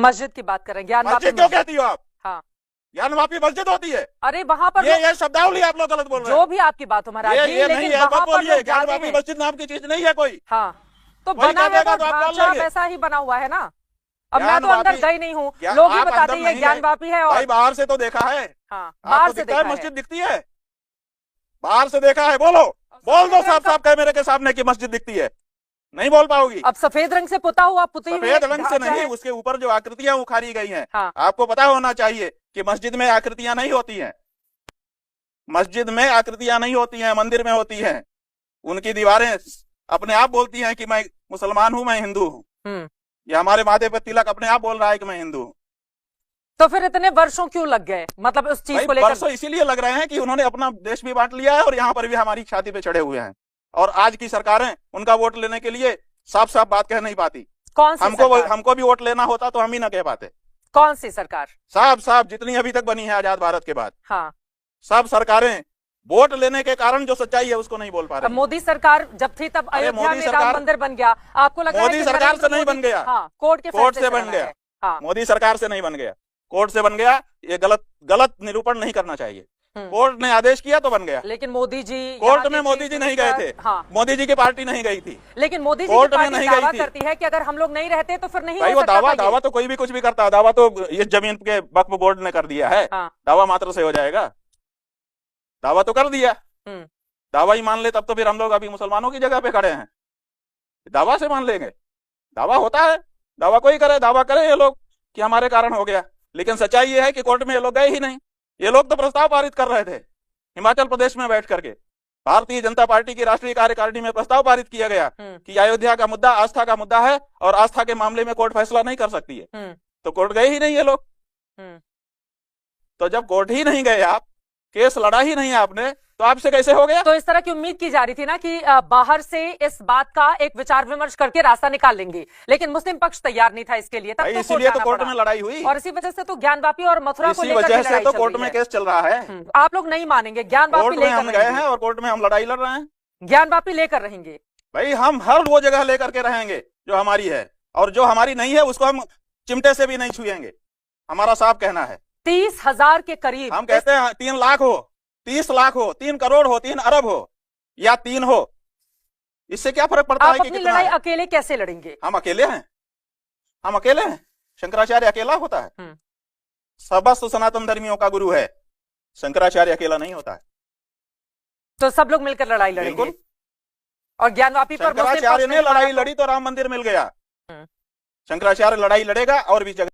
मस्जिद की बात कर रहे हैं, ज्ञान वापी मस्जिद क्यों कहती हो आप? हाँ, ज्ञान वापी मस्जिद होती है? अरे वहां पर ये शब्दावली आप लोग गलत बोल रहे हैं। जो भी आपकी बात हो महाराज जी, ये नहीं लेकिन है, मत वहां पर बोलिए। लोग ज्ञान जाते वापी हैं। मस्जिद नाम की चीज नहीं है कोई। हाँ, तो वही बना है कहेगा वो तो आप बोल ढांचा लेंगे। वैसा ही बना हुआ है ना। अब मैं ज्ञान तो अंदर वापी- गई नहीं हूँ, लोग ही आप बताते अंदर हैं ये नहीं ज्ञान गए। वापी है। और भाई बाहर से तो देखा है। हाँ, आपको बाहर से दिखता देखा है, है। मस्जिद दिखती है? बाहर से देखा है? बोलो, बोल दो साफ साफ कैमरे के सामने की मस्जिद दिखती है। नहीं बोल पाओगी। अब सफेद रंग से पुता हुआ, पुती हुई सफेद रंग से ढांचा नहीं, है। उसके ऊपर जो आकृतियां उखाड़ी गई हैं। हाँ। आपको पता होना चाहिए कि मस्जिद में आकृतियां नहीं होती हैं। मस्जिद में आकृतियां नहीं होती हैं, मंदिर में होती हैं। उनकी दीवारें अपने आप बोलती हैं कि मैं मुसलमान हूं, मैं हिंदू हूं। या हमारे माथे पर तिलक अपने आप बोल रहा है कि मैं हिंदू हूं। तो फिर इतने वर्षों क्यों लग गए, मतलब उस चीज को लेकर? वर्षों इसीलिए लग रहे हैं कि उन्होंने अपना देश भी बांट लिया है और यहाँ पर भी हमारी छाती पे चढ़े हुए हैं। और आज की सरकारें उनका वोट लेने के लिए साफ साफ बात कह नहीं पाती। कौन सी हमको भी वोट लेना होता तो हम ही ना कह पाते। कौन सी सरकार? साफ साफ जितनी अभी तक बनी है आजाद भारत के बाद, हाँ, सब सरकारें वोट लेने के कारण जो सच्चाई है उसको नहीं बोल पा रही। मोदी सरकार जब थी तब अयोध्या में राम मंदिर बन गया। आपको लग रहा है मोदी सरकार से नहीं बन गया। हाँ, कोर्ट से बन गया। हाँ, मोदी सरकार से नहीं बन गया, कोर्ट से बन गया। ये गलत निरूपण नहीं करना चाहिए। कोर्ट ने आदेश किया तो बन गया। लेकिन मोदी जी कोर्ट में मोदी जी नहीं गए थे। हाँ, मोदी जी की पार्टी नहीं गई थी। लेकिन मोदी जी कोर्ट की में पार्टी नहीं दावा गई थी। करती है कि अगर हम लोग नहीं रहते तो फिर नहीं भाई हो वो सकता था ये। दावा तो कोई भी कुछ भी करता है। दावा तो इस जमीन के वक्फ बोर्ड ने कर दिया है। हाँ। दावा मात्र से हो जाएगा? दावा तो कर दिया। दावा ही मान ले तब तो फिर हम लोग अभी मुसलमानों की जगह पे खड़े हैं। दावा से मान लेंगे? दावा होता है, दावा कोई करे, दावा करे ये लोग कि हमारे कारण हो गया। लेकिन सच्चाई ये है कि कोर्ट में ये लोग गए ही नहीं। ये लोग तो प्रस्ताव पारित कर रहे थे हिमाचल प्रदेश में बैठ करके। भारतीय जनता पार्टी की राष्ट्रीय कार्यकारिणी में प्रस्ताव पारित किया गया कि अयोध्या का मुद्दा आस्था का मुद्दा है और आस्था के मामले में कोर्ट फैसला नहीं कर सकती है। तो कोर्ट गए ही नहीं ये लोग। तो जब कोर्ट ही नहीं गए, आप केस लड़ा ही नहीं आपने, तो आपसे कैसे हो गया? तो इस तरह की उम्मीद की जा रही थी ना कि बाहर से इस बात का एक विचार विमर्श करके रास्ता निकाल लेंगे, लेकिन मुस्लिम पक्ष तैयार नहीं था इसके लिए। तब इसीलिए तो कोर्ट में लड़ाई हुई और इसी वजह से तो ज्ञान वापी और मथुरा को लेकर वजह से तो कोर्ट में केस चल रहा है। आप लोग नहीं मानेंगे, ज्ञान वापी लेकर हम गए हैं और कोर्ट में हम लड़ाई लड़ रहे हैं। ज्ञान वापी लेकर रहेंगे भाई, हम हर वो जगह लेकर के रहेंगे जो हमारी है, और जो हमारी नहीं है उसको हम चिमटे से भी नहीं छुएंगे। हमारा साफ कहना है। 30,000 के करीब। हम कहते हैं 3 लाख हो, 30 लाख हो, 3 करोड़ हो, 3 अरब हो या 3 हो, इससे क्या फर्क पड़ता है कि अपनी लड़ाई अकेले कैसे लड़ेंगे? हम अकेले हैं? हम अकेले हैं? शंकराचार्य अकेला होता है? समस्त सनातन धर्मियों का गुरु है, शंकराचार्य अकेला नहीं होता है। तो सब लोग मिलकर लड़ाई लड़ेंगे। और ज्ञान वापी पर शंकराचार्य ने लड़ाई लड़ी तो राम मंदिर मिल गया। शंकराचार्य लड़ाई लड़ेगा और भी जगह